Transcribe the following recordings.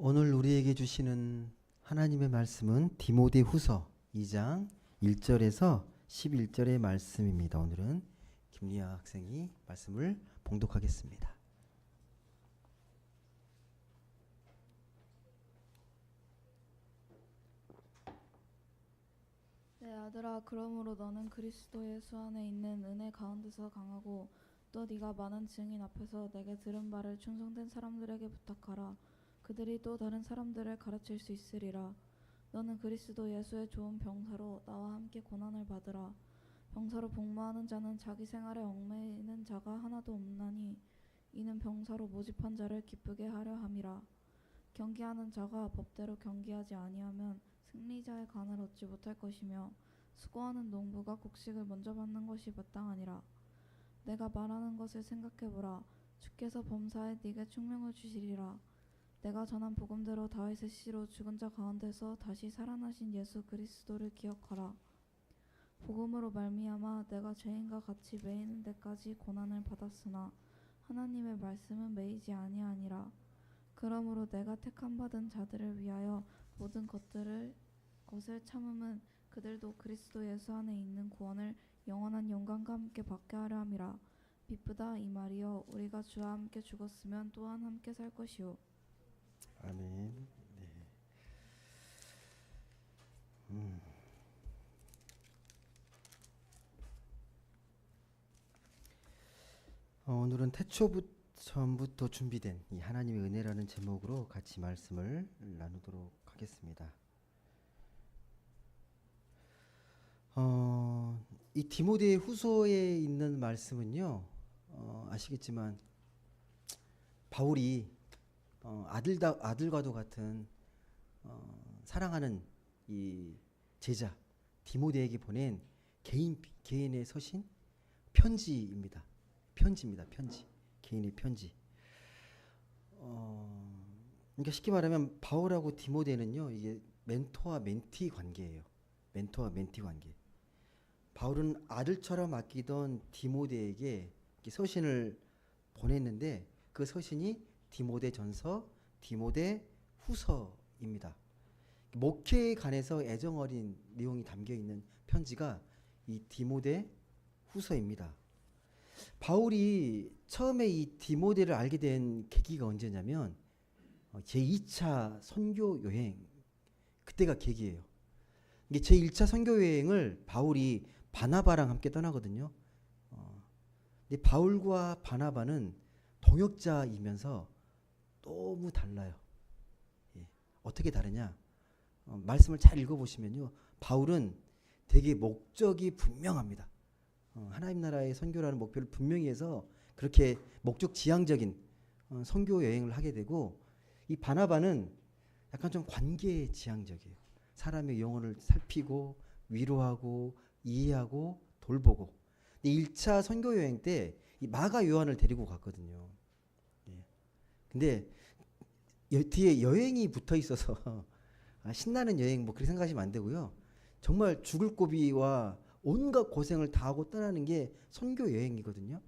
오늘 우리에게 주시는 하나님의 말씀은 디모데후서 2장 1절에서 11절의 말씀입니다. 오늘은 김리아 학생이 말씀을 봉독하겠습니다. 내 아들아, 그러므로 너는 그리스도 예수 안에 있는 은혜 가운데서 강하고 또 네가 많은 증인 앞에서 내게 들은 바를 충성된 사람들에게 부탁하라. 그들이 또 다른 사람들을 가르칠 수 있으리라. 너는 그리스도 예수의 좋은 병사로 나와 함께 고난을 받으라. 병사로 복무하는 자는 자기 생활에 얽매이는 자가 하나도 없나니 이는 병사로 모집한 자를 기쁘게 하려 함이라. 경기하는 자가 법대로 경기하지 아니하면 승리자의 간을 얻지 못할 것이며 수고하는 농부가 곡식을 먼저 받는 것이 마땅하니라. 내가 말하는 것을 생각해보라. 주께서 범사에 네게 충명을 주시리라. 내가 전한 복음대로 다윗의 씨로 죽은 자 가운데서 다시 살아나신 예수 그리스도를 기억하라. 복음으로 말미암아 내가 죄인과 같이 매이는 데까지 고난을 받았으나 하나님의 말씀은 매이지 아니하니라. 그러므로 내가 택함 받은 자들을 위하여 모든 것을 참음은 그들도 그리스도 예수 안에 있는 구원을 영원한 영광과 함께 받게 하려 함이라. 미쁘다 이 말이여, 우리가 주와 함께 죽었으면 또한 함께 살 것이요. 아멘. 네. 오늘은 처음부터 준비된 이 하나님의 은혜라는 제목으로 같이 말씀을 나누도록 하겠습니다. 이 디모데 후서에 있는 말씀은요, 아시겠지만 바울이 아들과도 같은 사랑하는 이 제자 디모데에게 보낸 개인의 서신 편지입니다. 편지. 개인의 편지. 그러니까 쉽게 말하면 바울하고 디모데는요, 이게 멘토와 멘티 관계예요. 멘토와 멘티 관계. 바울은 아들처럼 아끼던 디모데에게 서신을 보냈는데 그 서신이 디모데전서, 디모데후서입니다. 목회에 관해서 애정 어린 내용이 담겨 있는 편지가 이 디모데후서입니다. 바울이 처음에 이 디모데를 알게 된 계기가 언제냐면 제2차 선교 여행, 그때가 계기예요. 이게 제1차 선교 여행을 바울이 바나바랑 함께 떠나거든요. 근데 바울과 바나바는 동역자이면서 너무 달라요. 예. 어떻게 다르냐? 말씀을 잘 읽어보시면요, 바울은 되게 목적이 분명합니다. 하나님 나라의 선교라는 목표를 분명히 해서 그렇게 목적 지향적인 선교 여행을 하게 되고, 이 바나바는 약간 좀 관계 지향적이에요. 사람의 영혼을 살피고 위로하고 이해하고 돌보고. 1차 선교 여행 때 이 마가 요한을 데리고 갔거든요. 예. 근데 뒤에 여행이 붙어 있어서 신나는 여행 뭐 그렇게 생각하시면 안 되고요. 정말 죽을 고비와 온갖 고생을 다 하고 떠나는 게 선교 여행이거든요.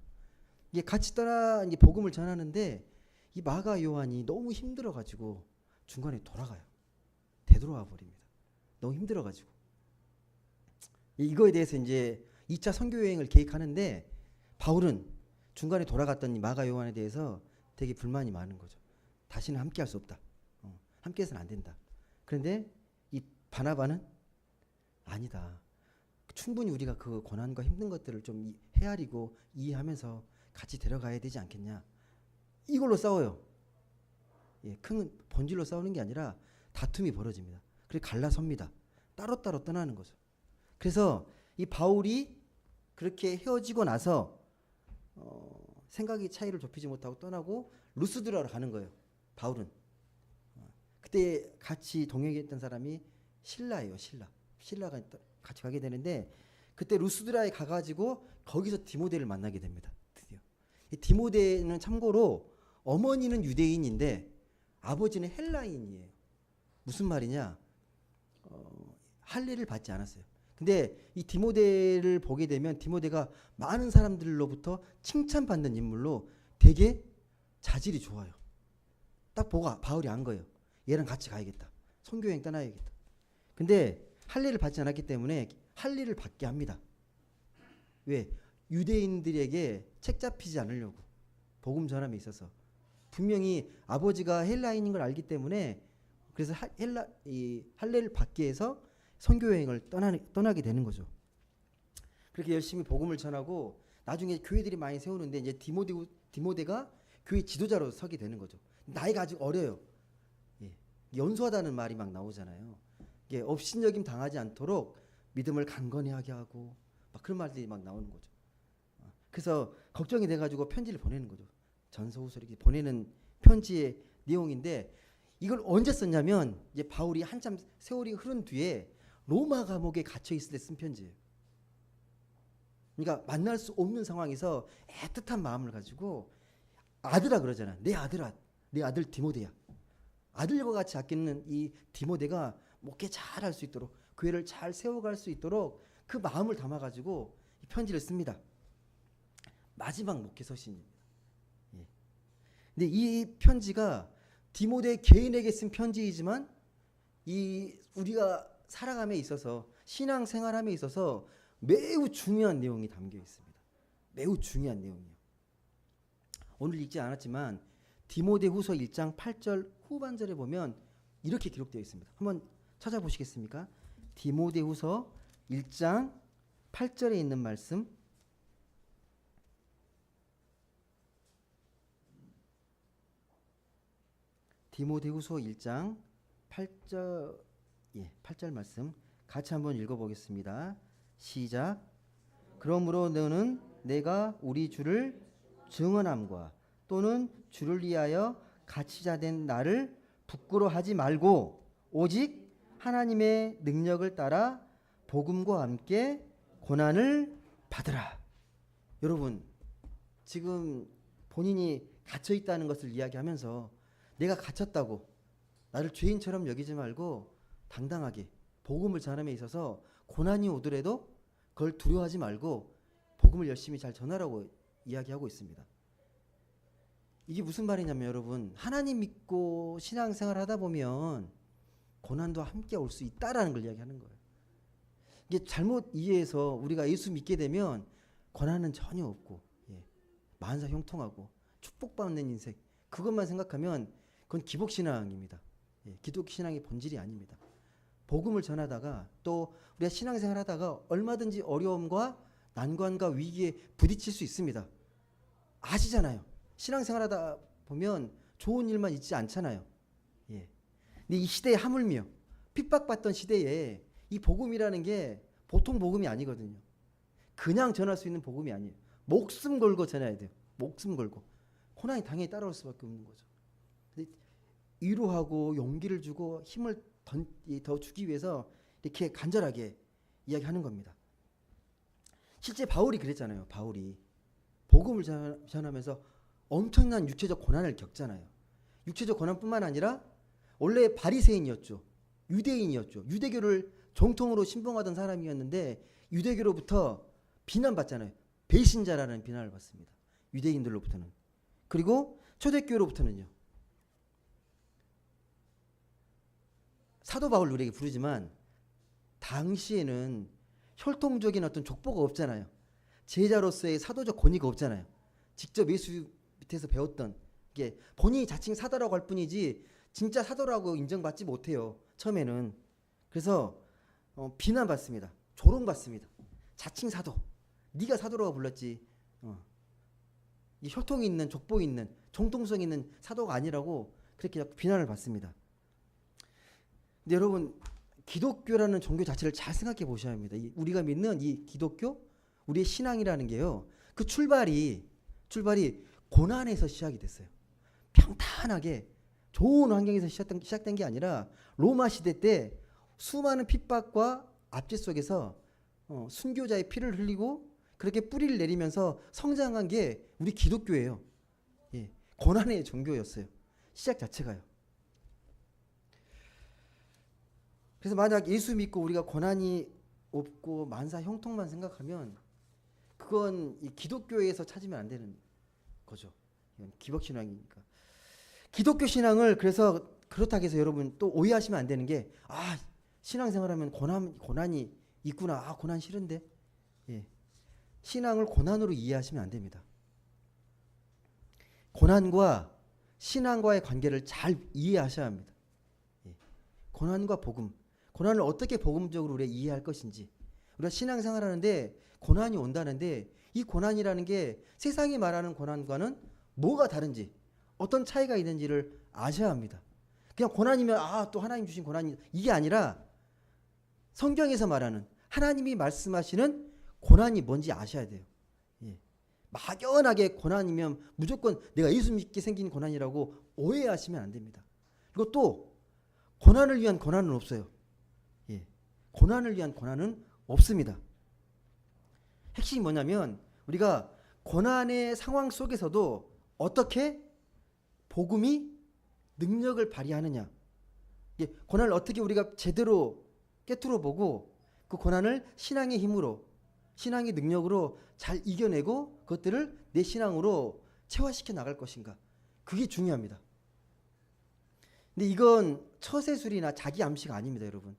이게 같이 떠나 이제 복음을 전하는데 이 마가 요한이 너무 힘들어가지고 중간에 돌아가요. 되돌아와 버립니다. 너무 힘들어가지고. 이거에 대해서 이제 2차 선교 여행을 계획하는데 바울은 중간에 돌아갔던 이 마가 요한에 대해서 되게 불만이 많은 거죠. 다시는 함께할 수 없다. 함께해서는 안 된다. 그런데 이 바나바는 아니다. 충분히 우리가 그 고난과 힘든 것들을 좀 헤아리고 이해하면서 같이 데려가야 되지 않겠냐. 이걸로 싸워요. 예, 큰 본질로 싸우는 게 아니라 다툼이 벌어집니다. 그래서 갈라섭니다. 따로따로 떠나는 거죠. 그래서 이 바울이 그렇게 헤어지고 나서 생각이 차이를 좁히지 못하고 떠나고 루스드라로 가는 거예요. 바울은. 그때 같이 동행했던 사람이 실라예요. 실라가 같이 가게 되는데 그때 루스드라에 가가지고 거기서 디모데를 만나게 됩니다. 드디어. 이 디모데는 참고로 어머니는 유대인인데 아버지는 헬라인이에요. 무슨 말이냐? 할례를 받지 않았어요. 근데 이 디모데를 보게 되면 디모데가 많은 사람들로부터 칭찬받는 인물로 되게 자질이 좋아요. 딱 보고 바울이 안 거예요. 얘랑 같이 가야겠다. 선교여행 떠나야겠다. 근데 할례를 받지 않았기 때문에 할례를 받게 합니다. 왜? 유대인들에게 책 잡히지 않으려고. 복음 전함에 있어서 분명히 아버지가 헬라인인 걸 알기 때문에 그래서 할례를 받게 해서 선교 여행을 떠나게 되는 거죠. 그렇게 열심히 복음을 전하고 나중에 교회들이 많이 세우는데 이제 디모데가 교회 지도자로 서게 되는 거죠. 나이가 아직 어려요. 예. 연소하다는 말이 막 나오잖아요. 이게 업신여김 당하지 않도록 믿음을 강건하게 하고 막 그런 말들이 막 나오는 거죠. 그래서 걱정이 돼가지고 편지를 보내는 거죠. 전서후서 이렇게 보내는 편지의 내용인데 이걸 언제 썼냐면 이제 바울이 한참 세월이 흐른 뒤에 로마 감옥에 갇혀 있을 때 쓴 편지예요. 그러니까 만날 수 없는 상황에서 애틋한 마음을 가지고 아들아 그러잖아. 내 아들아, 내 아들 디모데야. 아들과 같이 아끼는 이 디모데가 목회 잘 할 수 있도록 교회를 잘 세워갈 수 있도록 그 마음을 담아가지고 이 편지를 씁니다. 마지막 목회 서신입니다. 예. 근데 이 편지가 디모데 개인에게 쓴 편지이지만 이 우리가 살아감에 있어서 신앙 생활함에 있어서 매우 중요한 내용이 담겨 있습니다. 매우 중요한 내용이요. 오늘 읽지 않았지만 디모데후서 1장 8절 후반절에 보면 이렇게 기록되어 있습니다. 한번 찾아보시겠습니까? 디모데후서 1장 8절에 있는 말씀. 디모데후서 1장 8절 8절 말씀 같이 한번 읽어보겠습니다. 시작. 그러므로 너는 내가 우리 주를 증언함과 또는 주를 위하여 가치자된 나를 부끄러워하지 말고 오직 하나님의 능력을 따라 복음과 함께 고난을 받으라. 여러분 지금 본인이 갇혀 있다는 것을 이야기하면서 내가 갇혔다고 나를 죄인처럼 여기지 말고 당당하게 복음을 전함에 있어서 고난이 오더라도 그걸 두려워하지 말고 복음을 열심히 잘 전하라고 이야기하고 있습니다. 이게 무슨 말이냐면 여러분 하나님 믿고 신앙생활 하다 보면 고난도 함께 올 수 있다라는 걸 이야기하는 거예요. 이게 잘못 이해해서 우리가 예수 믿게 되면 고난은 전혀 없고 만사 형통하고 축복받는 인생 그것만 생각하면 그건 기복신앙입니다. 기독신앙의 본질이 아닙니다. 복음을 전하다가 또 우리가 신앙생활 하다가 얼마든지 어려움과 난관과 위기에 부딪힐 수 있습니다. 아시잖아요. 신앙생활 하다 보면 좋은 일만 있지 않잖아요. 근데 이 시대에 하물며 핍박받던 시대에 이 복음이라는 게 보통 복음이 아니거든요. 그냥 전할 수 있는 복음이 아니에요. 목숨 걸고 전해야 돼요. 목숨 걸고. 고난이 당연히 따라올 수밖에 없는 거죠. 위로하고 용기를 주고 힘을 더 주기 위해서 이렇게 간절하게 이야기하는 겁니다. 실제 바울이 그랬잖아요. 바울이 복음을 전하면서 엄청난 육체적 고난을 겪잖아요. 육체적 고난뿐만 아니라 원래 바리새인이었죠. 유대인이었죠. 유대교를 정통으로 신봉하던 사람이었는데 유대교로부터 비난받잖아요. 배신자라는 비난을 받습니다. 유대인들로부터는. 그리고 초대교회로부터는요. 사도 바울 우리에게 부르지만 당시에는 혈통적인 어떤 족보가 없잖아요. 제자로서의 사도적 권위가 없잖아요. 직접 예수 밑에서 배웠던 게 본인이 자칭 사도라고 할 뿐이지 진짜 사도라고 인정받지 못해요. 처음에는. 그래서 비난받습니다. 조롱받습니다. 자칭 사도. 네가 사도라고 불렀지. 이 혈통이 있는 족보 있는 정통성 있는 사도가 아니라고 그렇게 비난을 받습니다. 근데 여러분 기독교라는 종교 자체를 잘 생각해 보셔야 합니다. 우리가 믿는 이 기독교, 우리의 신앙이라는 게요. 그 출발이 고난에서 시작이 됐어요. 평탄하게 좋은 환경에서 시작된 게 아니라 로마 시대 때 수많은 핍박과 압제 속에서 순교자의 피를 흘리고 그렇게 뿌리를 내리면서 성장한 게 우리 기독교예요. 고난의 종교였어요. 시작 자체가요. 그래서 만약 예수 믿고 우리가 고난이 없고 만사 형통만 생각하면 그건 이 기독교에서 찾으면 안 되는 거죠. 이건 기복신앙이니까. 기독교 신앙을 그래서 그렇다고 해서 여러분 또 오해하시면 안 되는 게, 신앙생활하면 고난이 있구나. 고난 싫은데. 예. 신앙을 고난으로 이해하시면 안 됩니다. 고난과 신앙과의 관계를 잘 이해하셔야 합니다. 예. 고난과 복음, 고난을 어떻게 복음적으로 우리가 이해할 것인지. 우리가 신앙생활하는데 고난이 온다는데 이 고난이라는 게 세상이 말하는 고난과는 뭐가 다른지, 어떤 차이가 있는지를 아셔야 합니다. 그냥 고난이면 또 하나님 주신 고난이, 이게 아니라 성경에서 말하는, 하나님이 말씀하시는 고난이 뭔지 아셔야 돼요. 예. 막연하게 고난이면 무조건 내가 예수 믿게 생긴 고난이라고 오해하시면 안 됩니다. 그리고 또 고난을 위한 고난은 없어요. 예. 고난을 위한 고난은 없습니다. 핵심이 뭐냐면 우리가 고난의 상황 속에서도 어떻게 복음이 능력을 발휘하느냐, 고난을 어떻게 우리가 제대로 깨트려 보고 그 고난을 신앙의 힘으로, 신앙의 능력으로 잘 이겨내고 그것들을 내 신앙으로 체화시켜 나갈 것인가, 그게 중요합니다. 근데 이건 처세술이나 자기 암시가 아닙니다, 여러분.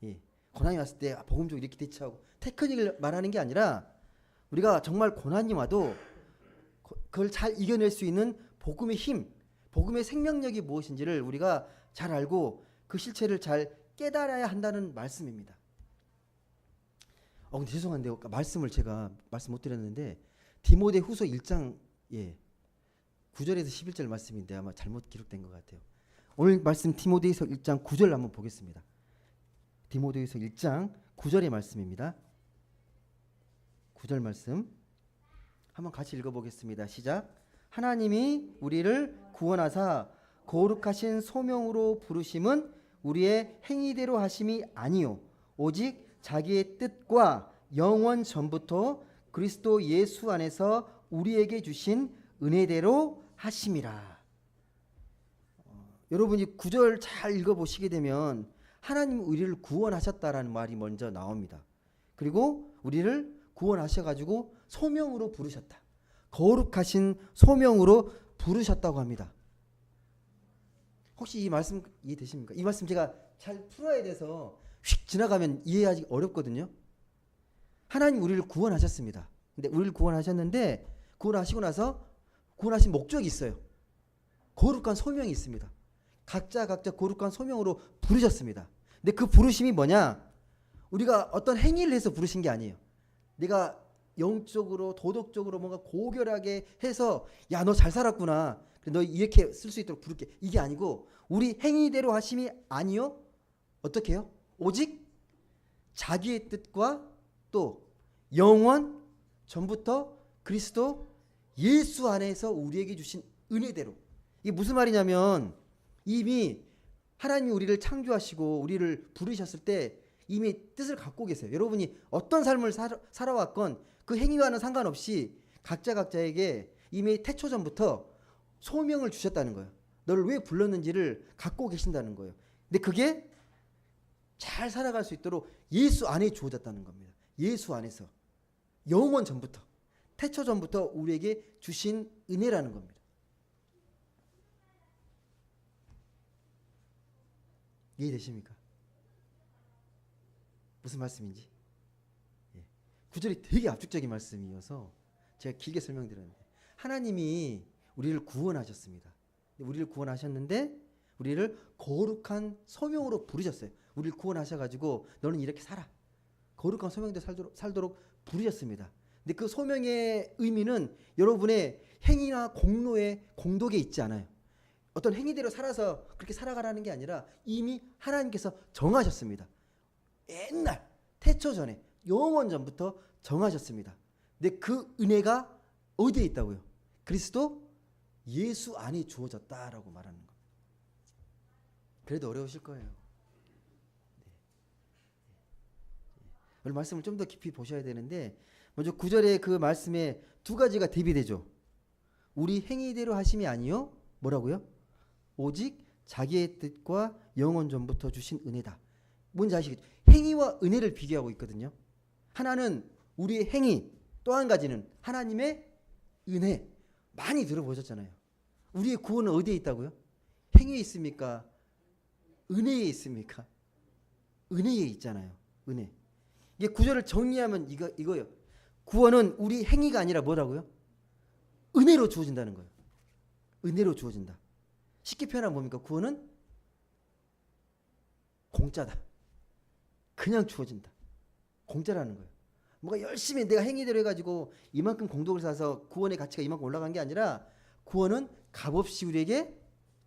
예. 고난이 왔을 때 복음적으로 이렇게 대처하고 테크닉을 말하는 게 아니라 우리가 정말 고난이 와도 그걸 잘 이겨낼 수 있는 복음의 힘, 복음의 생명력이 무엇인지를 우리가 잘 알고 그 실체를 잘 깨달아야 한다는 말씀입니다. 근데 죄송한데 말씀을 제가 말씀 못 드렸는데 디모데 후서 1장 9절에서 11절 말씀인데 아마 잘못 기록된 것 같아요. 오늘 말씀 디모데후서 1장 9절 한번 보겠습니다. 디모데후서 1장 9절의 말씀입니다. 9절 말씀 한번 같이 읽어보겠습니다. 시작. 하나님이 우리를 구원하사 거룩하신 소명으로 부르심은 우리의 행위대로 하심이 아니요 오직 자기의 뜻과 영원 전부터 그리스도 예수 안에서 우리에게 주신 은혜대로 하심이라. 여러분이 9절 잘 읽어보시게 되면 하나님 우리를 구원하셨다라는 말이 먼저 나옵니다. 그리고 우리를 구원하셔가지고 소명으로 부르셨다. 거룩하신 소명으로 부르셨다고 합니다. 혹시 이 말씀 이해되십니까? 이 말씀 제가 잘 풀어야 돼서 휙 지나가면 이해하기 어렵거든요. 하나님 우리를 구원하셨습니다. 근데 우리를 구원하셨는데 구원하시고 나서 구원하신 목적이 있어요. 거룩한 소명이 있습니다. 각자 거룩한 소명으로 부르셨습니다. 근데 그 부르심이 뭐냐? 우리가 어떤 행위를 해서 부르신 게 아니에요. 내가 영적으로 도덕적으로 뭔가 고결하게 해서 야 너 잘 살았구나, 너 이렇게 쓸 수 있도록 부를게, 이게 아니고 우리 행위대로 하심이 아니요 어떻게 해요? 오직 자기의 뜻과 또 영원 전부터 그리스도 예수 안에서 우리에게 주신 은혜대로. 이게 무슨 말이냐면 이미 하나님이 우리를 창조하시고 우리를 부르셨을 때 이미 뜻을 갖고 계세요. 여러분이 어떤 삶을 살아왔건 그 행위와는 상관없이 각자에게 이미 태초 전부터 소명을 주셨다는 거예요. 너를 왜 불렀는지를 갖고 계신다는 거예요. 근데 그게 잘 살아갈 수 있도록 예수 안에 주어졌다는 겁니다. 예수 안에서 영원 전부터, 태초 전부터 우리에게 주신 은혜라는 겁니다. 이해되십니까? 무슨 말씀인지? 9절이 되게 압축적인 말씀이어서 제가 길게 설명드렸는데, 하나님이 우리를 구원하셨습니다. 우리를 구원하셨는데 우리를 거룩한 소명으로 부르셨어요. 우리를 구원하셔가지고 너는 이렇게 살아, 거룩한 소명대로 살도록 부르셨습니다. 근데 그 소명의 의미는 여러분의 행위나 공로의 공덕에 있지 않아요. 어떤 행위대로 살아서 그렇게 살아가라는 게 아니라 이미 하나님께서 정하셨습니다. 옛날 태초 전에 영원 전부터 정하셨습니다. 근데 그 은혜가 어디에 있다고요? 그리스도 예수 안에 주어졌다라고 말하는 겁니다. 그래도 어려우실 거예요. 오늘 말씀을 좀 더 깊이 보셔야 되는데, 먼저 9절의 그 말씀에 두 가지가 대비되죠. 우리 행위대로 하심이 아니요 뭐라고요? 오직 자기의 뜻과 영원 전부터 주신 은혜다. 뭔지 아시겠죠? 행위와 은혜를 비교하고 있거든요. 하나는 우리의 행위, 또 한 가지는 하나님의 은혜. 많이 들어보셨잖아요. 우리의 구원은 어디에 있다고요? 행위에 있습니까? 은혜에 있습니까? 은혜에 있잖아요. 은혜. 이게 구절을 정리하면 이거예요. 구원은 우리 행위가 아니라 뭐라고요? 은혜로 주어진다는 거예요. 은혜로 주어진다. 쉽게 표현하면 뭡니까? 구원은 공짜다. 그냥 주어진다. 공짜라는 거예요. 뭔가 열심히 내가 행위대로 해가지고 이만큼 공덕을 쌓아서 구원의 가치가 이만큼 올라간 게 아니라 구원은 값없이 우리에게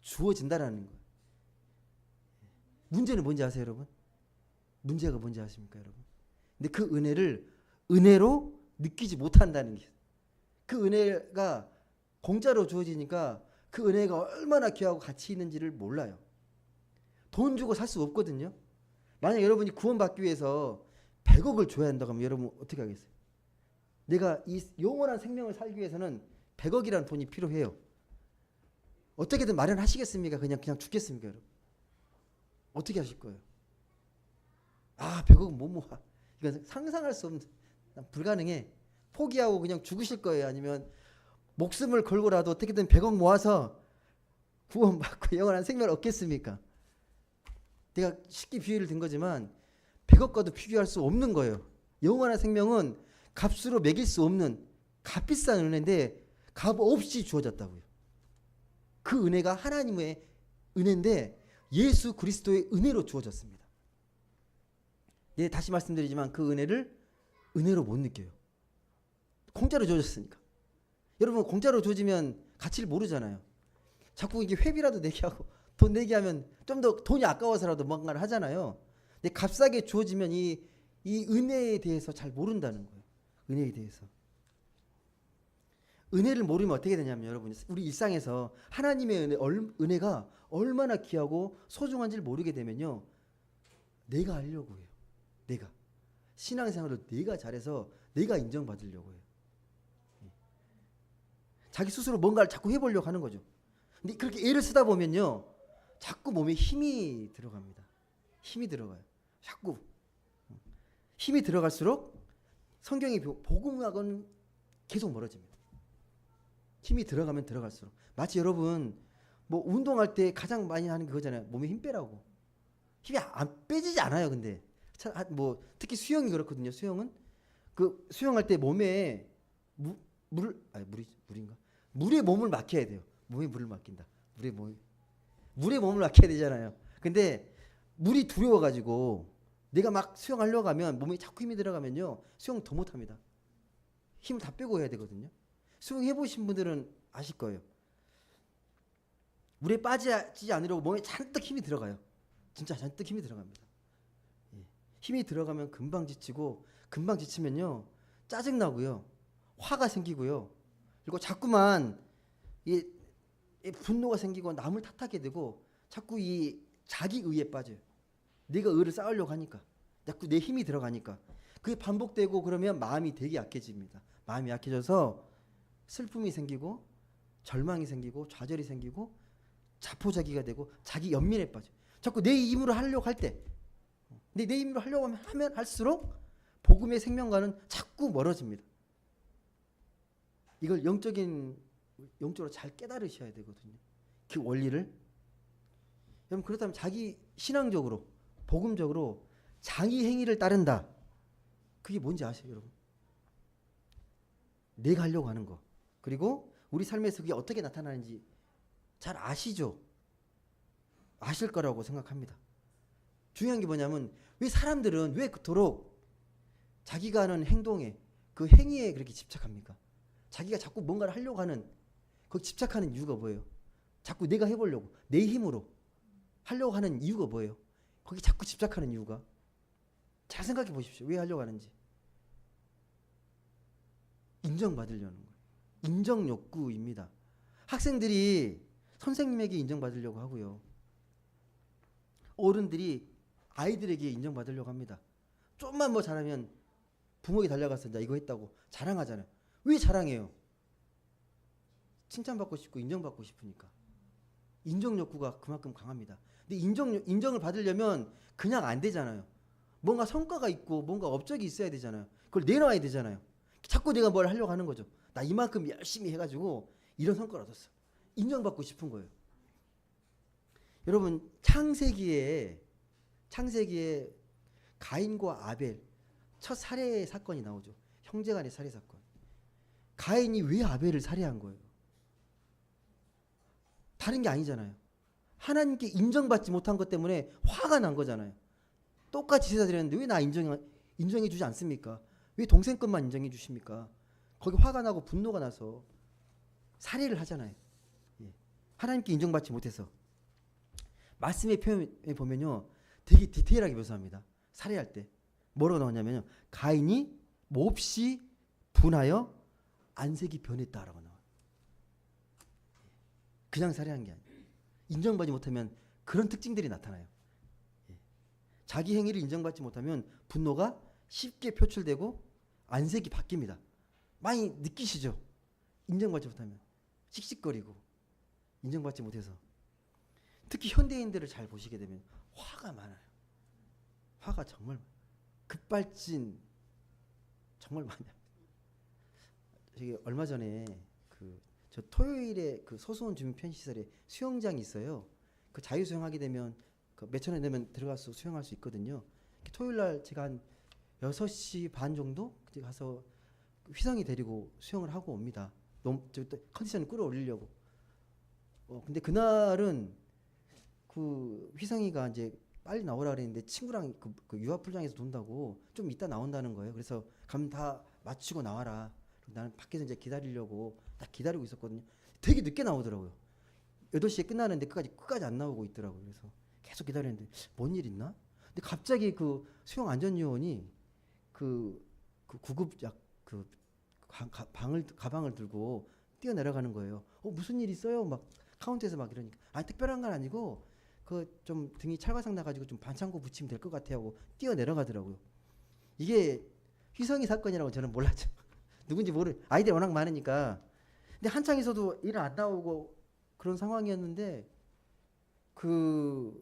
주어진다라는 거예요. 문제는 뭔지 아세요, 여러분? 문제가 뭔지 아십니까, 여러분? 근데 그 은혜를 은혜로 느끼지 못한다는 게, 그 은혜가 공짜로 주어지니까 그 은혜가 얼마나 귀하고 가치 있는지를 몰라요. 돈 주고 살 수 없거든요. 만약 여러분이 구원받기 위해서 100억을 줘야 한다고 하면 여러분 어떻게 하겠어요? 내가 이 영원한 생명을 살기 위해서는 100억이라는 돈이 필요해요. 어떻게든 마련하시겠습니까? 그냥 죽겠습니까, 여러분? 어떻게 하실 거예요? 100억은 못 모아. 이건 상상할 수 없는, 불가능해. 포기하고 그냥 죽으실 거예요? 아니면 목숨을 걸고라도 어떻게든 100억 모아서 구원받고 영원한 생명을 얻겠습니까? 내가 쉽게 비유를 든 거지만 100억과도 비교할 수 없는 거예요. 영원한 생명은 값으로 매길 수 없는 값비싼 은혜인데 값 없이 주어졌다고요. 그 은혜가 하나님의 은혜인데 예수 그리스도의 은혜로 주어졌습니다. 예, 다시 말씀드리지만 그 은혜를 은혜로 못 느껴요. 공짜로 주어졌으니까. 여러분 공짜로 주어지면 가치를 모르잖아요. 자꾸 이게 회비라도 내게 하고 돈 내게 하면 좀 더 돈이 아까워서라도 뭔가를 하잖아요. 근데 값싸게 주어지면 이 은혜에 대해서 잘 모른다는 거예요. 은혜에 대해서. 은혜를 모르면 어떻게 되냐면 여러분 우리 일상에서 하나님의 은혜가 얼마나 귀하고 소중한지를 모르게 되면요. 내가 하려고 해요. 내가. 신앙생활을 내가 잘해서 내가 인정받으려고 해요. 자기 스스로 뭔가를 자꾸 해보려고 하는 거죠. 근데 그렇게 애를 쓰다 보면요. 자꾸 몸에 힘이 들어갑니다. 힘이 들어가요. 자꾸. 힘이 들어갈수록 성경의 복음학은 계속 멀어집니다. 힘이 들어가면 들어갈수록. 마치 여러분 뭐 운동할 때 가장 많이 하는 게 그거잖아요. 몸에 힘 빼라고. 힘이 안 빼지지 않아요. 근데 뭐 특히 수영이 그렇거든요. 수영은 그 수영할 때 몸에 물에 몸을 맡겨야 돼요. 몸에 물을 맡긴다. 물에 몸을 맡겨야 되잖아요. 근데 물이 두려워가지고 내가 막 수영하려고 하면 몸에 자꾸 힘이 들어가면요. 수영 더 못합니다. 힘을 다 빼고 해야 되거든요. 수영 해보신 분들은 아실 거예요. 물에 빠지지 않으려고 몸에 잔뜩 힘이 들어가요. 진짜 잔뜩 힘이 들어갑니다. 예. 힘이 들어가면 금방 지치고 금방 지치면요. 짜증나고요. 화가 생기고요. 그리고 자꾸만 이 분노가 생기고 남을 탓하게 되고 자꾸 이 자기 의에 빠져요. 내가 의를 쌓으려고 하니까 자꾸 내 힘이 들어가니까 그게 반복되고 그러면 마음이 되게 약해집니다. 마음이 약해져서 슬픔이 생기고 절망이 생기고 좌절이 생기고 자포자기가 되고 자기 연민에 빠져요. 자꾸 내 힘으로 하려고 할 때 근데 내 힘으로 하려고 하면 할수록 복음의 생명과는 자꾸 멀어집니다. 이걸 영적으로 잘 깨달으셔야 되거든요. 그 원리를. 여러분 그렇다면 자기 신앙적으로 복음적으로 자기 행위를 따른다. 그게 뭔지 아세요, 여러분? 내가 하려고 하는 거. 그리고 우리 삶에서 그게 어떻게 나타나는지 잘 아시죠? 아실 거라고 생각합니다. 중요한 게 뭐냐면 왜 사람들은 왜 그토록 자기가 하는 행동에 그 행위에 그렇게 집착합니까? 자기가 자꾸 뭔가를 하려고 하는 그 집착하는 이유가 뭐예요? 자꾸 내가 해보려고 내 힘으로 하려고 하는 이유가 뭐예요? 거기 자꾸 집착하는 이유가 잘 생각해 보십시오. 왜 하려고 하는지. 인정받으려는 거예요. 인정 욕구입니다. 학생들이 선생님에게 인정받으려고 하고요. 어른들이 아이들에게 인정받으려고 합니다. 좀만 뭐 잘하면 부모에게 달려가서 나 이거 했다고 자랑하잖아요. 왜 자랑해요? 칭찬받고 싶고 인정받고 싶으니까. 인정 욕구가 그만큼 강합니다. 근데 인정을 받으려면 그냥 안 되잖아요. 뭔가 성과가 있고 뭔가 업적이 있어야 되잖아요. 그걸 내놔야 되잖아요. 자꾸 내가 뭘 하려고 하는 거죠. 나 이만큼 열심히 해가지고 이런 성과를 얻었어. 인정받고 싶은 거예요. 여러분 창세기에 가인과 아벨 첫 살해 사건이 나오죠. 형제간의 살해 사건. 가인이 왜 아벨을 살해한 거예요? 다른 게 아니잖아요. 하나님께 인정받지 못한 것 때문에 화가 난 거잖아요. 똑같이 제사 드렸는데 왜 나 인정해 주지 않습니까? 왜 동생 것만 인정해 주십니까? 거기 화가 나고 분노가 나서 살해를 하잖아요. 예. 하나님께 인정받지 못해서. 말씀의 표현에 보면요, 되게 디테일하게 묘사합니다. 살해할 때 뭐라고 나오냐면요, 가인이 몹시 분하여 안색이 변했다라고 나와요. 그냥 살해한 게 아니에요. 인정받지 못하면 그런 특징들이 나타나요. 예. 자기 행위를 인정받지 못하면 분노가 쉽게 표출되고 안색이 바뀝니다. 많이 느끼시죠? 인정받지 못하면 씩씩거리고 인정받지 못해서. 특히 현대인들을 잘 보시게 되면 화가 많아요. 화가 정말 급발진 정말 많이 합니다. 저기 얼마 전에 저 토요일에 그 소수원 주민 편의시설에 수영장이 있어요. 그 자유 수영하게 되면 그 몇천 원 내면 들어가서 수영할 수 있거든요. 토요일 날 제가 한 6시 반 정도 그때 가서 휘성이 데리고 수영을 하고 옵니다. 너무 컨디션을 끌어올리려고. 근데 그날은 그 휘성이가 이제 빨리 나오라 그랬는데 친구랑 그 유아풀장에서 논다고 좀 이따 나온다는 거예요. 그래서 가면 다 마치고 나와라. 나는 밖에서 이제 기다리려고 딱 기다리고 있었거든요. 되게 늦게 나오더라고요. 8시에 끝나는데 끝까지 안 나오고 있더라고요. 그래서 계속 기다렸는데 뭔 일 있나? 근데 갑자기 그 수영 안전요원이 그 구급 가방을 들고 뛰어 내려가는 거예요. 무슨 일 있어요? 막 카운터에서 막 이러니까 아니 특별한 건 아니고 그 좀 등이 찰과상 나가지고 좀 반창고 붙이면 될 것 같아요 하고 뛰어 내려가더라고요. 이게 휘성이 사건이라고 저는 몰랐죠. 누군지 아이들이 워낙 많으니까. 근데 한창에서도 일 안 나오고 그런 상황이었는데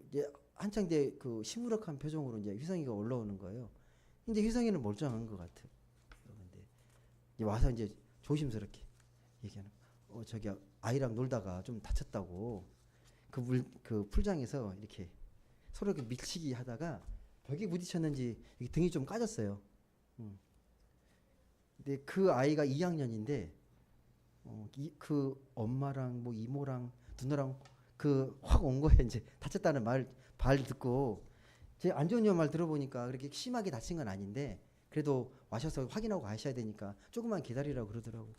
이제 한창 이제 그 시무룩한 표정으로 이제 휘성이가 올라오는 거예요. 근데 휘성이는 멀쩡한 것 같아요. 근데 이제 와서 이제 조심스럽게 얘기하는. 저기 아이랑 놀다가 좀 다쳤다고 그 풀장에서 이렇게 서로 이렇게 밀치기 하다가 벽에 부딪혔는지 등이 좀 까졌어요. 근데 그 아이가 2학년인데 그 엄마랑 뭐 이모랑 누나랑 확 온 거예요. 이제 다쳤다는 말 듣고 제 안 좋은 말 들어보니까 그렇게 심하게 다친 건 아닌데 그래도 와셔서 확인하고 가셔야 되니까 조금만 기다리라고 그러더라고요.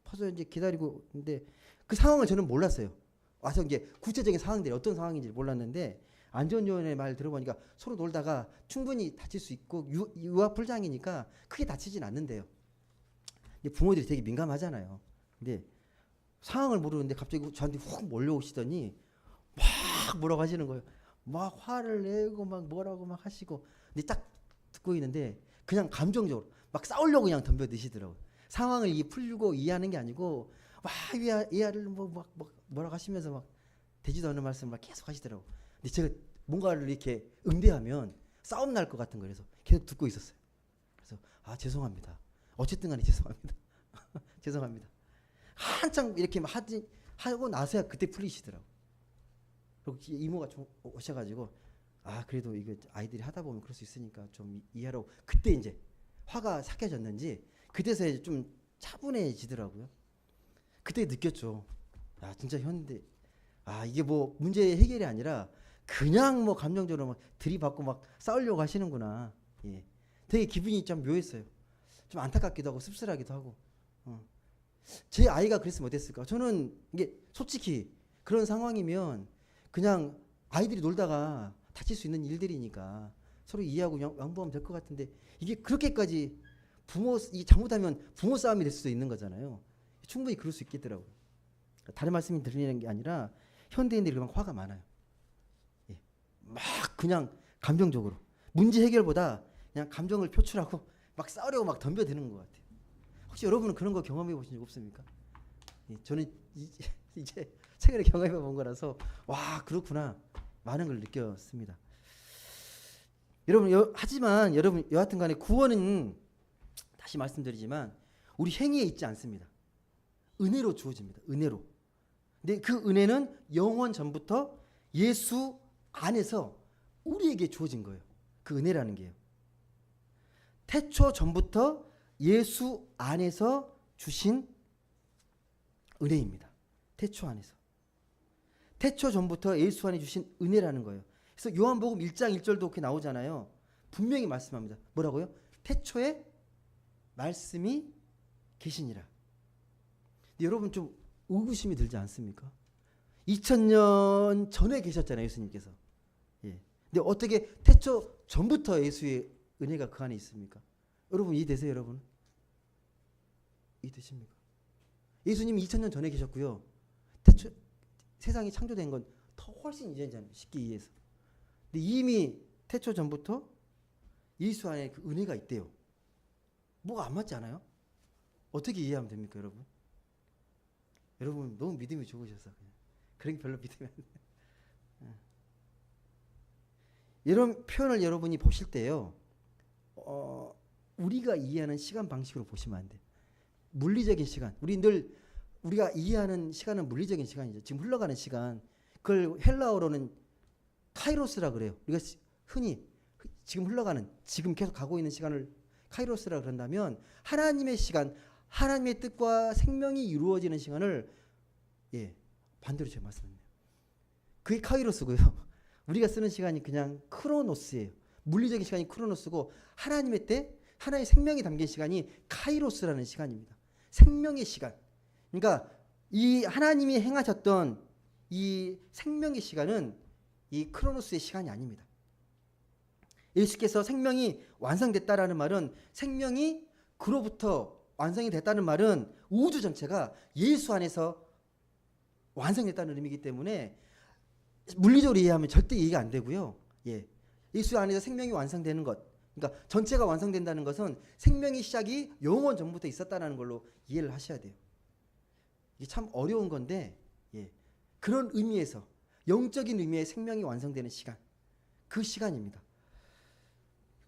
가서 이제 기다리고 근데 그 상황을 저는 몰랐어요. 와서 이제 구체적인 상황들이 어떤 상황인지 몰랐는데 안전요원의 말 들어보니까 서로 놀다가 충분히 다칠 수 있고 유아풀장이니까 크게 다치진 않는데요. 부모들이 되게 민감하잖아요. 근데 상황을 모르는데 갑자기 저한테 훅 몰려오시더니 막 뭐라고 하시는 거예요. 막 화를 내고 막 뭐라고 막 하시고. 근데 딱 듣고 있는데 그냥 감정적으로 막 싸우려고 그냥 덤벼드시더라고요. 상황을 풀고 이해하는 게 아니고 막 이해를 뭐라고 하시면서 막 되지도 않는 말씀을 막 계속 하시더라고요. 근데 제가 뭔가를 이렇게 응대하면 싸움 날 것 같은 거예요. 그래서 계속 듣고 있었어요. 그래서 죄송합니다. 어쨌든 간에 죄송합니다. 죄송합니다. 한창 이렇게 하고 나서야 그때 풀리시더라고요. 그리고 이모가 좀 오셔가지고 그래도 이거 아이들이 하다 보면 그럴 수 있으니까 좀 이해하라고 그때 이제 화가 삭혀졌는지 그때서 이제 좀 차분해지더라고요. 그때 느꼈죠. 진짜 현대 이게 뭐 문제 해결이 아니라 그냥 뭐 감정적으로 막 들이받고 막 싸우려고 하시는구나. 예. 되게 기분이 좀 묘했어요. 좀 안타깝기도 하고 씁쓸하기도 하고. 제 아이가 그랬으면 어땠을까? 저는 이게 솔직히 그런 상황이면 그냥 아이들이 놀다가 다칠 수 있는 일들이니까 서로 이해하고 양보하면 될 것 같은데 이게 그렇게까지 이 잘못하면 부모 싸움이 될 수도 있는 거잖아요. 충분히 그럴 수 있겠더라고요. 다른 말씀이 들리는 게 아니라 현대인들이 막 화가 많아요. 예. 막 그냥 감정적으로 문제 해결보다 그냥 감정을 표출하고 막 싸우려고 막 덤벼드는 것 같아요. 혹시 여러분은 그런 거 경험해 보신 적 없습니까? 예, 저는 이제 최근에 경험해 본 거라서 그렇구나 많은 걸 느꼈습니다. 하지만 여러분 여하튼 간에 구원은 다시 말씀드리지만 우리 행위에 있지 않습니다. 은혜로 주어집니다. 은혜로. 근데 그 은혜는 영원 전부터 예수 안에서 우리에게 주어진 거예요. 그 은혜라는 게요. 태초 전부터 예수 안에서 주신 은혜입니다. 태초 안에서. 태초 전부터 예수 안에 주신 은혜라는 거예요. 그래서 요한복음 1장 1절도 그렇게 나오잖아요. 분명히 말씀합니다. 뭐라고요? 태초에 말씀이 계시니라. 근데 여러분 좀 의구심이 들지 않습니까? 2000년 전에 계셨잖아요, 예수님께서. 예. 근데 어떻게 태초 전부터 예수의 은혜가 그 안에 있습니까? 여러분 이해되세요, 여러분? 이해되십니까? 예수님이 2000년 전에 계셨고요. 태초 세상이 창조된 건 더 훨씬 이전이잖아요. 쉽게 이해해서. 근데 이미 태초 전부터 예수 안에 그 은혜가 있대요. 뭐가 안 맞지 않아요? 어떻게 이해하면 됩니까, 여러분? 여러분 너무 믿음이 좋으셔서 그냥. 그런 게 별로 믿음이 안 돼요. 이런 표현을 여러분이 보실 때요, 우리가 이해하는 시간 방식으로 보시면 안 돼요. 물리적인 시간. 우리가 이해하는 시간은 물리적인 시간이죠. 지금 흘러가는 시간. 그걸 헬라어로는 카이로스라 그래요. 우리가 흔히 지금 흘러가는, 지금 계속 가고 있는 시간을 카이로스라 그런다면, 하나님의 시간, 하나님의 뜻과 생명이 이루어지는 시간을, 예, 반대로 제가 말씀드립니다. 그게 카이로스고요. 우리가 쓰는 시간이 그냥 크로노스예요. 물리적인 시간이 크로노스고, 하나님의 때, 하나의 생명이 담긴 시간이 카이로스라는 시간입니다. 생명의 시간. 그러니까 이 하나님이 행하셨던 이 생명의 시간은 이 크로노스의 시간이 아닙니다. 예수께서 생명이 완성됐다라는 말은, 생명이 그로부터 완성이 됐다는 말은 우주 전체가 예수 안에서 완성됐다는 의미이기 때문에 물리적으로 이해하면 절대 이해가 안 되고요. 예. 예수 안에서 생명이 완성되는 것, 그러니까 전체가 완성된다는 것은 생명의 시작이 영원 전부터 있었다는 걸로 이해를 하셔야 돼요. 이게 참 어려운 건데, 예. 그런 의미에서, 영적인 의미의 생명이 완성되는 시간, 그 시간입니다.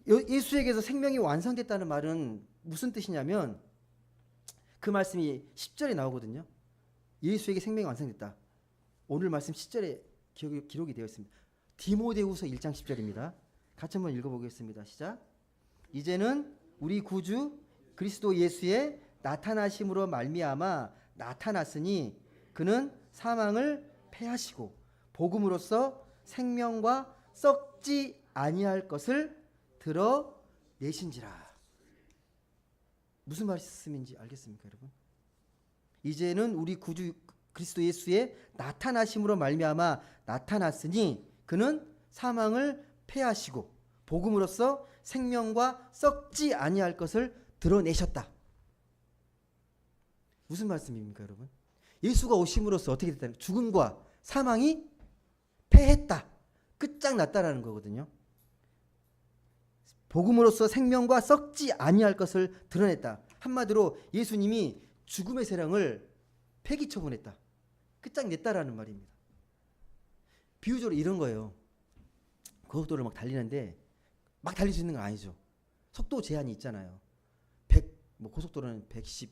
예수에게서 생명이 완성됐다는 말은 무슨 뜻이냐면, 그 말씀이 10절에 나오거든요. 예수에게 생명이 완성됐다. 오늘 말씀 10절에 기록이 되어 있습니다. 디모데후서 1장 10절입니다. 같이 한번 읽어보겠습니다. 시작. 이제는 우리 구주 그리스도 예수의 나타나심으로 말미암아 나타났으니 그는 사망을 패하시고 복음으로써 생명과 썩지 아니할 것을 드러내신지라. 무슨 말씀인지 알겠습니까, 여러분? 이제는 우리 구주 그리스도 예수의 나타나심으로 말미암아 나타났으니 그는 사망을 패하시고 복음으로써 생명과 썩지 아니할 것을 드러내셨다. 무슨 말씀입니까, 여러분? 예수가 오심으로써 어떻게 됐다는, 죽음과 사망이 패했다, 끝장났다라는 거거든요. 복음으로써 생명과 썩지 아니할 것을 드러냈다. 한마디로 예수님이 죽음의 세력을 폐기 처분했다, 끝장냈다라는 말입니다. 비유적으로 이런 거예요. 고속도로를 막 달리는데 막 달릴 수 있는 건 아니죠. 속도 제한이 있잖아요. 100, 뭐 고속도로는 110.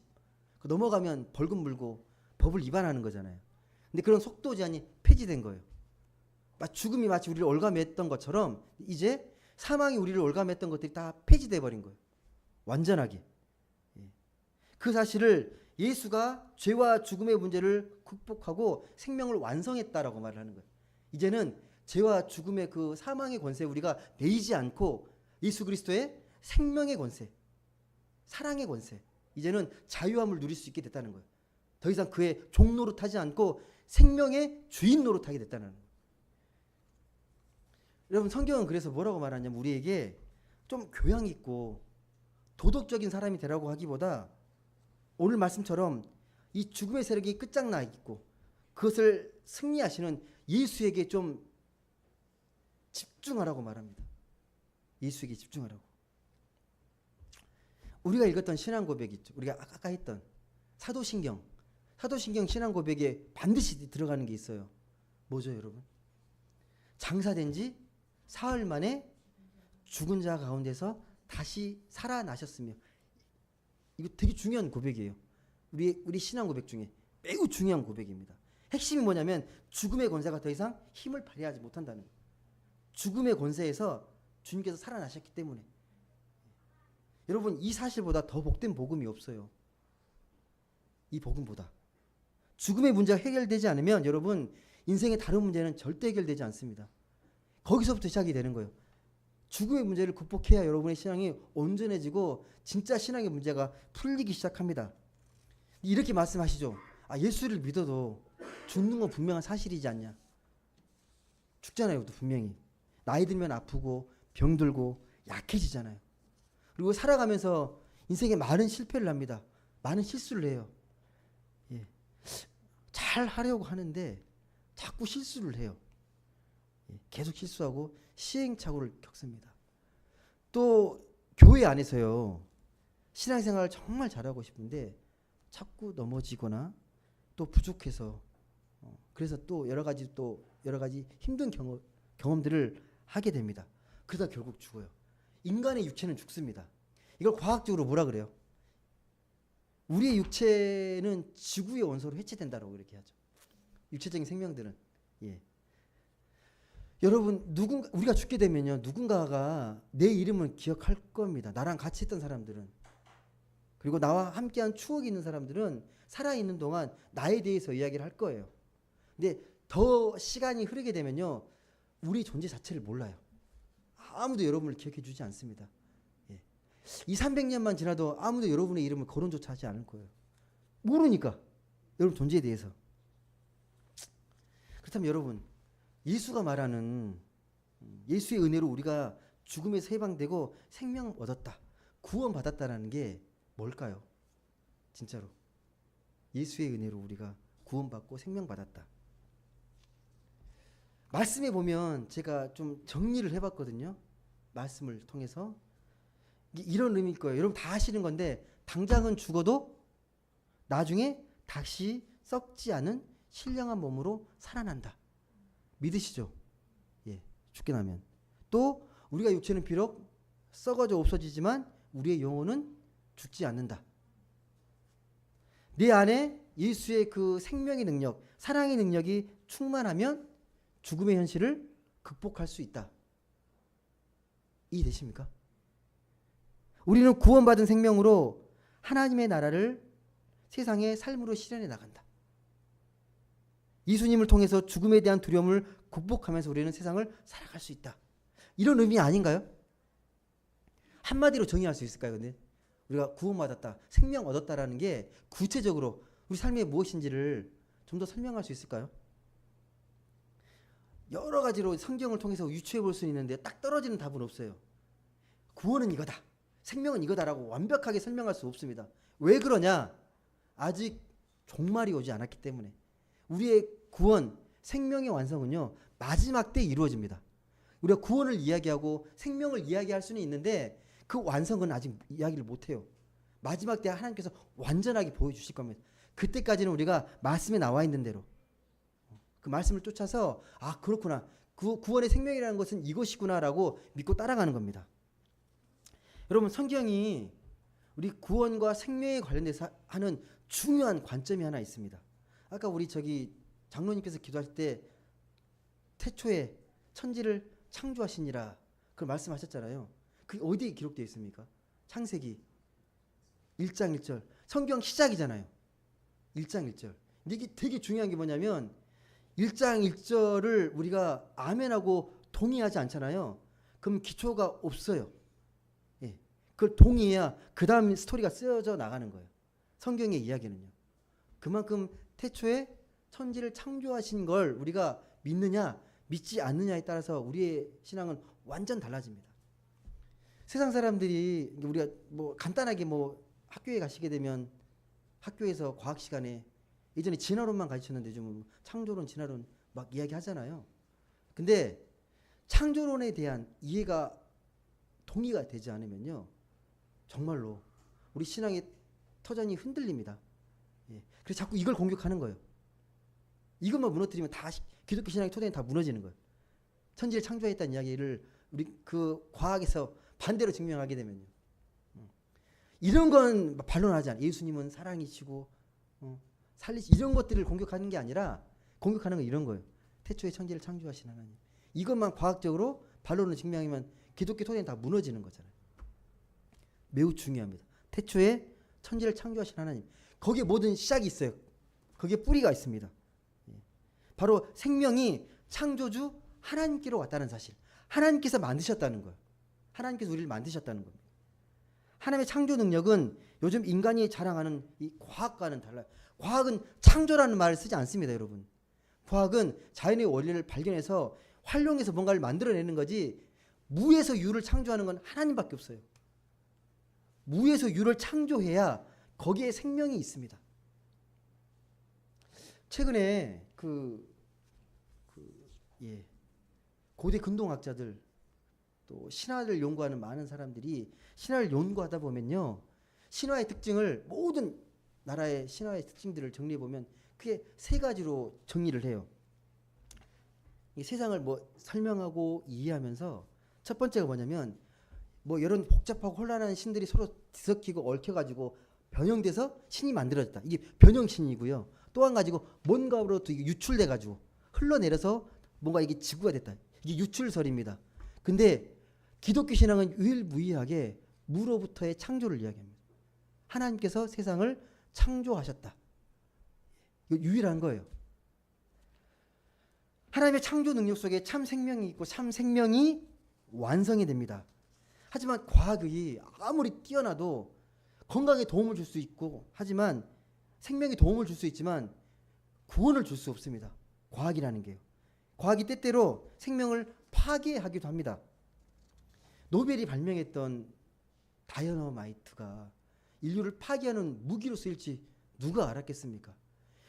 그 넘어가면 벌금 물고 법을 위반하는 거잖아요. 근데 그런 속도 제한이 폐지된 거예요. 죽음이 마치 우리를 올가맸던 것처럼 이제 사망이 우리를 올가맸던 것들이 다 폐지돼 버린 거예요. 완전하게. 그 사실을 예수가 죄와 죽음의 문제를 극복하고 생명을 완성했다라고 말을 하는 거예요. 이제는 죄와 죽음의 그 사망의 권세에 우리가 매이지 않고 예수 그리스도의 생명의 권세, 사랑의 권세, 이제는 자유함을 누릴 수 있게 됐다는 거예요. 더 이상 그의 종 노릇하지 않고 생명의 주인 노릇하게 됐다는 거예요. 여러분, 성경은 그래서 뭐라고 말하냐면, 우리에게 좀 교양 있고 도덕적인 사람이 되라고 하기보다 오늘 말씀처럼 이 죽음의 세력이 끝장나 있고 그것을 승리하시는 예수에게 좀 집중하라고 말합니다. 예수에게 집중하라고. 우리가 읽었던 신앙 고백 있죠. 우리가 아까 했던 사도신경 신앙 고백에 반드시 들어가는 게 있어요. 뭐죠, 여러분? 장사된 지 사흘 만에 죽은 자 가운데서 다시 살아나셨으며. 이거 되게 중요한 고백이에요. 우리 신앙 고백 중에 매우 중요한 고백입니다. 핵심이 뭐냐면 죽음의 권세가 더 이상 힘을 발휘하지 못한다는 거예요. 죽음의 권세에서 주님께서 살아나셨기 때문에. 여러분, 이 사실보다 더 복된 복음이 없어요. 이 복음보다. 죽음의 문제가 해결되지 않으면 여러분, 인생의 다른 문제는 절대 해결되지 않습니다. 거기서부터 시작이 되는 거예요. 죽음의 문제를 극복해야 여러분의 신앙이 온전해지고 진짜 신앙의 문제가 풀리기 시작합니다. 이렇게 말씀하시죠. 예수를 믿어도 죽는 건 분명한 사실이지 않냐. 죽잖아요. 또 분명히. 나이 들면 아프고 병들고 약해지잖아요. 그리고 살아가면서 인생에 많은 실패를 합니다. 많은 실수를 해요. 예. 잘 하려고 하는데 자꾸 실수를 해요. 예. 계속 실수하고 시행착오를 겪습니다. 또 교회 안에서요. 신앙생활을 정말 잘하고 싶은데 자꾸 넘어지거나 또 부족해서 그래서 또 여러 가지 힘든 경험들을 하게 됩니다. 그러다 결국 죽어요. 인간의 육체는 죽습니다. 이걸 과학적으로 뭐라 그래요? 우리의 육체는 지구의 원소로 해체된다라고 이렇게 하죠. 육체적인 생명들은. 예. 여러분, 우리가 죽게 되면요, 누군가가 내 이름을 기억할 겁니다. 나랑 같이 있던 사람들은. 그리고 나와 함께한 추억이 있는 사람들은 살아있는 동안 나에 대해서 이야기를 할 거예요. 근데 더 시간이 흐르게 되면요, 우리 존재 자체를 몰라요. 아무도 여러분을 기억해 주지 않습니다. 예. 200~300년만 지나도 아무도 여러분의 이름을 거론조차 하지 않을 거예요. 모르니까. 여러분 존재에 대해서. 그렇다면 여러분, 예수가 말하는 예수의 은혜로 우리가 죽음에서 해방되고 생명 얻었다, 구원받았다라는 게 뭘까요? 진짜로. 예수의 은혜로 우리가 구원받고 생명받았다. 말씀에 보면 제가 좀 정리를 해봤거든요. 말씀을 통해서. 이런 의미일 거예요. 여러분 다 아시는 건데, 당장은 죽어도 나중에 다시 썩지 않은 신령한 몸으로 살아난다. 믿으시죠? 예, 죽게 나면. 또 우리가 육체는 비록 썩어져 없어지지만 우리의 영혼은 죽지 않는다. 내 안에 예수의 그 생명의 능력, 사랑의 능력이 충만하면 죽음의 현실을 극복할 수 있다. 이해되십니까? 우리는 구원받은 생명으로 하나님의 나라를 세상의 삶으로 실현해 나간다. 예수님을 통해서 죽음에 대한 두려움을 극복하면서 우리는 세상을 살아갈 수 있다. 이런 의미 아닌가요? 한마디로 정의할 수 있을까요? 근데 우리가 구원받았다, 생명 얻었다라는 게 구체적으로 우리 삶에 무엇인지를 좀 더 설명할 수 있을까요? 여러 가지로 성경을 통해서 유추해 볼 수 있는데 딱 떨어지는 답은 없어요. 구원은 이거다, 생명은 이거다라고 완벽하게 설명할 수 없습니다. 왜 그러냐? 아직 종말이 오지 않았기 때문에. 우리의 구원, 생명의 완성은요, 마지막 때 이루어집니다. 우리가 구원을 이야기하고 생명을 이야기할 수는 있는데 그 완성은 아직 이야기를 못해요. 마지막 때 하나님께서 완전하게 보여주실 겁니다. 그때까지는 우리가 말씀에 나와 있는 대로 그 말씀을 쫓아서 그렇구나, 구원의 생명이라는 것은 이것이구나라고 믿고 따라가는 겁니다. 여러분, 성경이 우리 구원과 생명에 관련돼서 하는 중요한 관점이 하나 있습니다. 아까 우리 장로님께서 기도하실 때 태초에 천지를 창조하시니라 그 말씀하셨잖아요. 그게 어디에 기록되어 있습니까? 창세기 1장 1절. 성경 시작이잖아요. 1장 1절. 근데 이게 되게 중요한 게 뭐냐면 1장 1절을 우리가 아멘하고 동의하지 않잖아요. 그럼 기초가 없어요. 예. 그걸 동의해야 그 다음 스토리가 쓰여져 나가는 거예요. 성경의 이야기는요. 그만큼 태초에 천지를 창조하신 걸 우리가 믿느냐 믿지 않느냐에 따라서 우리의 신앙은 완전 달라집니다. 세상 사람들이 우리가 간단하게 학교에 가시게 되면 학교에서 과학 시간에 예전에 진화론만 가르쳤는데 요즘은 창조론, 진화론 막 이야기하잖아요. 근데 창조론에 대한 이해가 동의가 되지 않으면요, 정말로 우리 신앙의 터전이 흔들립니다. 예. 그래서 자꾸 이걸 공격하는 거예요. 이것만 무너뜨리면 다 기독교 신앙의 토대는 다 무너지는 거예요. 천지를 창조했다는 이야기를 우리 그 과학에서 반대로 증명하게 되면요. 이런 건 반론하지 않아요. 예수님은 사랑이시고 이런 것들을 공격하는 게 아니라 공격하는 건 이런 거예요. 태초에 천지를 창조하신 하나님. 이것만 과학적으로 반론으로 증명하면 기독교 토대는 다 무너지는 거잖아요. 매우 중요합니다. 태초에 천지를 창조하신 하나님. 거기에 모든 시작이 있어요. 거기에 뿌리가 있습니다. 바로 생명이 창조주 하나님께로 왔다는 사실. 하나님께서 만드셨다는 거예요. 하나님께서 우리를 만드셨다는 겁니다. 하나님의 창조 능력은 요즘 인간이 자랑하는 이 과학과는 달라요. 과학은 창조라는 말을 쓰지 않습니다, 여러분. 과학은 자연의 원리를 발견해서 활용해서 뭔가를 만들어내는 거지, 무에서 유를 창조하는 건 하나님밖에 없어요. 무에서 유를 창조해야 거기에 생명이 있습니다. 최근에 고대 근동학자들 또 신화를 연구하는 많은 사람들이 신화를 연구하다 보면요, 신화의 특징을, 모든 나라의 신화의 특징들을 정리해 보면 크게 세 가지로 정리를 해요. 이 세상을 뭐 설명하고 이해하면서 첫 번째가 뭐냐면, 뭐 이런 복잡하고 혼란한 신들이 서로 뒤섞이고 얽혀가지고 변형돼서 신이 만들어졌다. 이게 변형신이고요. 또 한 가지고 뭔가로부터 이게 유출돼가지고 흘러내려서 뭔가 이게 지구가 됐다. 이게 유출설입니다. 근데 기독교 신앙은 유일무이하게 무로부터의 창조를 이야기합니다. 하나님께서 세상을 창조하셨다. 이거 유일한 거예요. 하나님의 창조 능력 속에 참 생명이 있고 참 생명이 완성이 됩니다. 하지만 과학이 아무리 뛰어나도 건강에 도움을 줄 수 있고, 하지만 생명에 도움을 줄 수 있지만 구원을 줄 수 없습니다. 과학이라는 게요. 과학이 때때로 생명을 파괴하기도 합니다. 노벨이 발명했던 다이너마이트가 인류를 파괴하는 무기로 쓰일지 누가 알았겠습니까?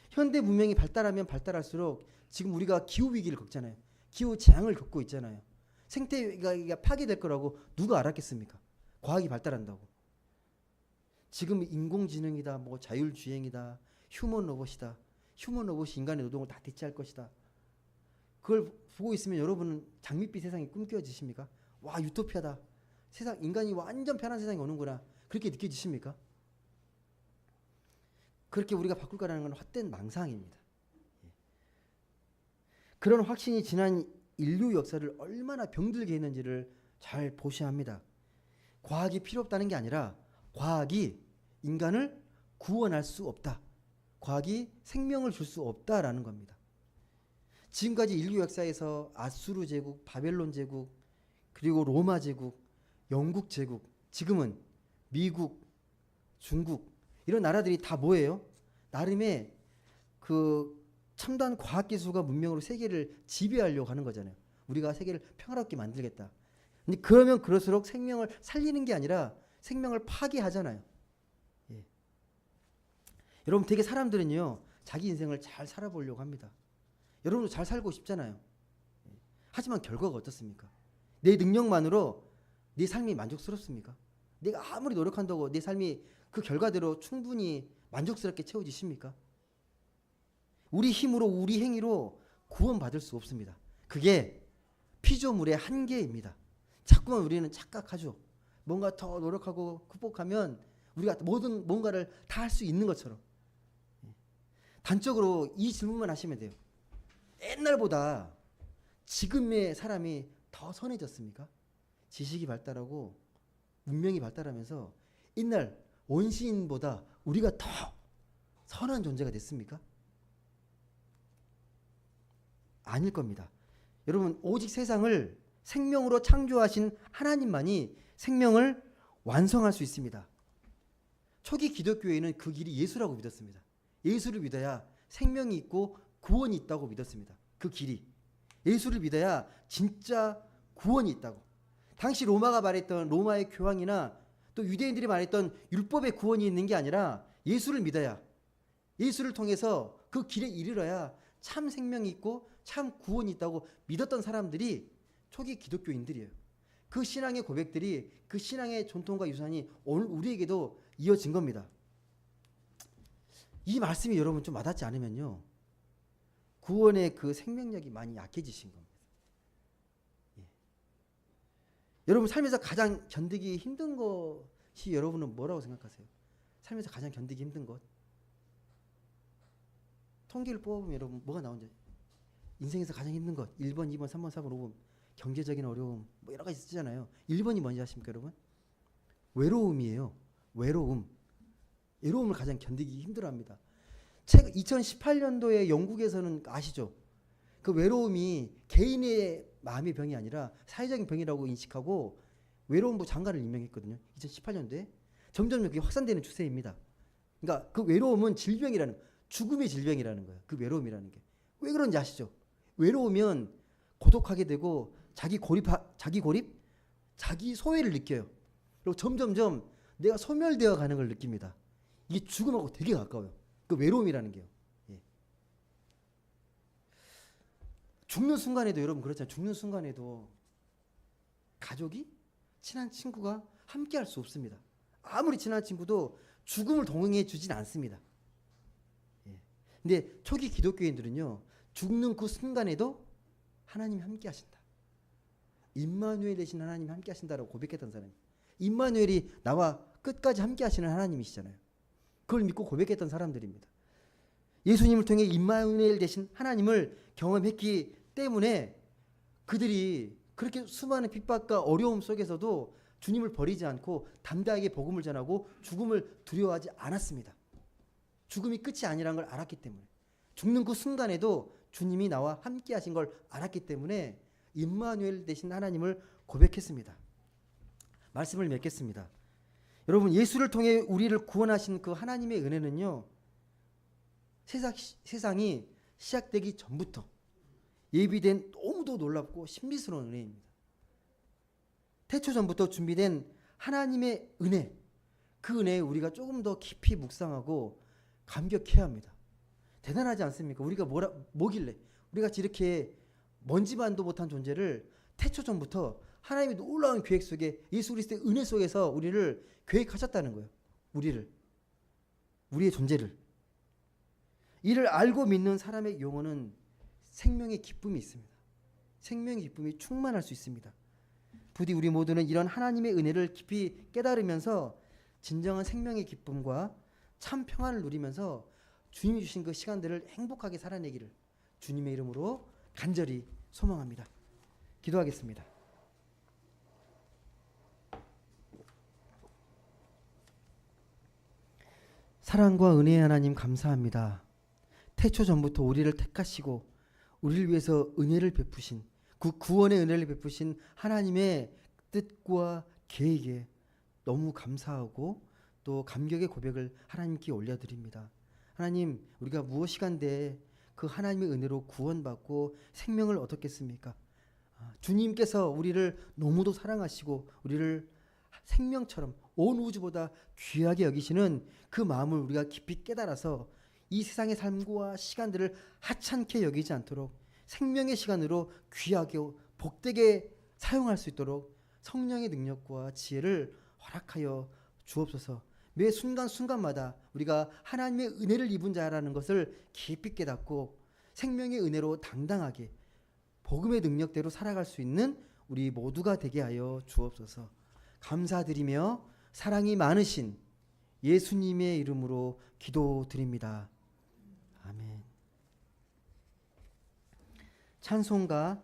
현대 문명이 발달하면 발달할수록 지금 우리가 기후 위기를 겪잖아요. 기후 재앙을 겪고 있잖아요. 생태계가 파괴될 거라고 누가 알았겠습니까? 과학이 발달한다고. 지금 인공지능이다, 뭐 자율주행이다, 휴먼 로봇이다. 휴먼 로봇이 인간의 노동을 다 대체할 것이다. 그걸 보고 있으면 여러분은 장밋빛 세상이 꿈꿔지십니까? 와, 유토피아다. 세상, 인간이 완전 편한 세상이 오는구나. 그렇게 느껴지십니까? 그렇게 우리가 바꿀 거라는 건 헛된 망상입니다. 그런 확신이 지난 인류 역사를 얼마나 병들게 했는지를 잘 보셔야 합니다. 과학이 필요 없다는 게 아니라 과학이 인간을 구원할 수 없다. 과학이 생명을 줄 수 없다라는 겁니다. 지금까지 인류 역사에서 아수르 제국, 바벨론 제국, 그리고 로마 제국, 영국 제국, 지금은 미국, 중국, 이런 나라들이 다 뭐예요? 나름의 그 첨단 과학기술과 문명으로 세계를 지배하려고 하는 거잖아요. 우리가 세계를 평화롭게 만들겠다. 근데 그러면 그럴수록 생명을 살리는 게 아니라 생명을 파괴하잖아요. 예. 여러분, 되게 사람들은요, 자기 인생을 잘 살아보려고 합니다. 여러분도 잘 살고 싶잖아요. 예. 하지만 결과가 어떻습니까? 내 능력만으로 내 삶이 만족스럽습니까? 내가 아무리 노력한다고 내 삶이 그 결과대로 충분히 만족스럽게 채워지십니까? 우리 힘으로, 우리 행위로 구원받을 수 없습니다. 그게 피조물의 한계입니다. 자꾸만 우리는 착각하죠. 뭔가 더 노력하고 극복하면 우리가 뭔가를 다 할 수 있는 것처럼. 단적으로 이 질문만 하시면 돼요. 옛날보다 지금의 사람이 더 선해졌습니까? 지식이 발달하고 문명이 발달하면서 옛날 원시인보다 우리가 더 선한 존재가 됐습니까? 아닐 겁니다. 여러분, 오직 세상을 생명으로 창조하신 하나님만이 생명을 완성할 수 있습니다. 초기 기독교회는 그 길이 예수라고 믿었습니다. 예수를 믿어야 생명이 있고 구원이 있다고 믿었습니다. 그 길이. 예수를 믿어야 진짜 구원이 있다고. 당시 로마가 말했던 로마의 교황이나 또 유대인들이 말했던 율법의 구원이 있는 게 아니라 예수를 믿어야, 예수를 통해서 그 길에 이르러야 참 생명이 있고 참 구원이 있다고 믿었던 사람들이 초기 기독교인들이에요. 그 신앙의 고백들이, 그 신앙의 전통과 유산이 오늘 우리에게도 이어진 겁니다. 이 말씀이 여러분 좀 와닿지 않으면요, 구원의 그 생명력이 많이 약해지신 겁니다. 예. 여러분 삶에서 가장 견디기 힘든 것이 여러분은 뭐라고 생각하세요? 삶에서 가장 견디기 힘든 것? 통계를 뽑아보면 여러분 뭐가 나오는지 인생에서 가장 힘든 것 1번, 2번, 3번, 4번, 5번 경제적인 어려움 뭐 여러 가지 쓰잖아요. 1번이 뭔지 아십니까 여러분? 외로움이에요. 외로움을 가장 견디기 힘들어합니다. 책 2018년도에 영국에서는 아시죠? 그 외로움이 개인의 마음의 병이 아니라 사회적인 병이라고 인식하고 외로움부 장관을 임명했거든요. 2018년도에 점점 그게 확산되는 추세입니다. 그러니까 그 외로움은 질병이라는 죽음의 질병이라는 거예요. 그 외로움이라는 게. 왜 그런지 아시죠? 외로우면 고독하게 되고 자기 고립, 자기 소외를 느껴요. 그리고 점점점 내가 소멸되어 가는 걸 느낍니다. 이게 죽음하고 되게 가까워요. 그 외로움이라는 게요. 예. 죽는 순간에도 여러분 그렇잖아요. 죽는 순간에도 가족이 친한 친구가 함께 할 수 없습니다. 아무리 친한 친구도 죽음을 동행해 주진 않습니다. 예. 근데 초기 기독교인들은요. 죽는 그 순간에도 하나님이 함께 하신다. 임마누엘 되신 하나님이 함께 하신다라고 고백했던 사람이. 임마누엘이 나와 끝까지 함께 하시는 하나님이시잖아요. 그걸 믿고 고백했던 사람들입니다. 예수님을 통해 임마누엘 되신 하나님을 경험했기 때문에 그들이 그렇게 수많은 핍박과 어려움 속에서도 주님을 버리지 않고 담대하게 복음을 전하고 죽음을 두려워하지 않았습니다. 죽음이 끝이 아니라는 걸 알았기 때문에. 죽는 그 순간에도 주님이 나와 함께 하신 걸 알았기 때문에 임마누엘 되신 하나님을 고백했습니다. 말씀을 맺겠습니다. 여러분 예수를 통해 우리를 구원하신 그 하나님의 은혜는요. 세상이 시작되기 전부터 예비된 너무도 놀랍고 신비스러운 은혜입니다. 태초 전부터 준비된 하나님의 은혜, 그 은혜에 우리가 조금 더 깊이 묵상하고 감격해야 합니다. 대단하지 않습니까? 우리가 뭐길래 우리가 이렇게 먼지만도 못한 존재를 태초 전부터 하나님의 놀라운 계획 속에 예수 그리스도의 은혜 속에서 우리를 계획하셨다는 거예요. 우리의 존재를. 이를 알고 믿는 사람의 영혼은 생명의 기쁨이 있습니다. 생명의 기쁨이 충만할 수 있습니다. 부디 우리 모두는 이런 하나님의 은혜를 깊이 깨달으면서 진정한 생명의 기쁨과 참 평안을 누리면서 주님이 주신 그 시간들을 행복하게 살아내기를 주님의 이름으로 간절히 소망합니다. 기도하겠습니다. 사랑과 은혜의 하나님 감사합니다. 태초 전부터 우리를 택하시고 우리를 위해서 은혜를 베푸신 그 구원의 은혜를 베푸신 하나님의 뜻과 계획에 너무 감사하고 또 감격의 고백을 하나님께 올려드립니다. 하나님, 우리가 무엇이간데 그 하나님의 은혜로 구원받고 생명을 얻었겠습니까? 주님께서 우리를 너무도 사랑하시고 우리를 생명처럼 온 우주보다 귀하게 여기시는 그 마음을 우리가 깊이 깨달아서 이 세상의 삶과 시간들을 하찮게 여기지 않도록 생명의 시간으로 귀하게 복되게 사용할 수 있도록 성령의 능력과 지혜를 허락하여 주옵소서. 매 순간순간마다 우리가 하나님의 은혜를 입은 자라는 것을 깊이 깨닫고 생명의 은혜로 당당하게 복음의 능력대로 살아갈 수 있는 우리 모두가 되게 하여 주옵소서. 감사드리며 사랑이 많으신 예수님의 이름으로 기도드립니다. 아멘. 찬송가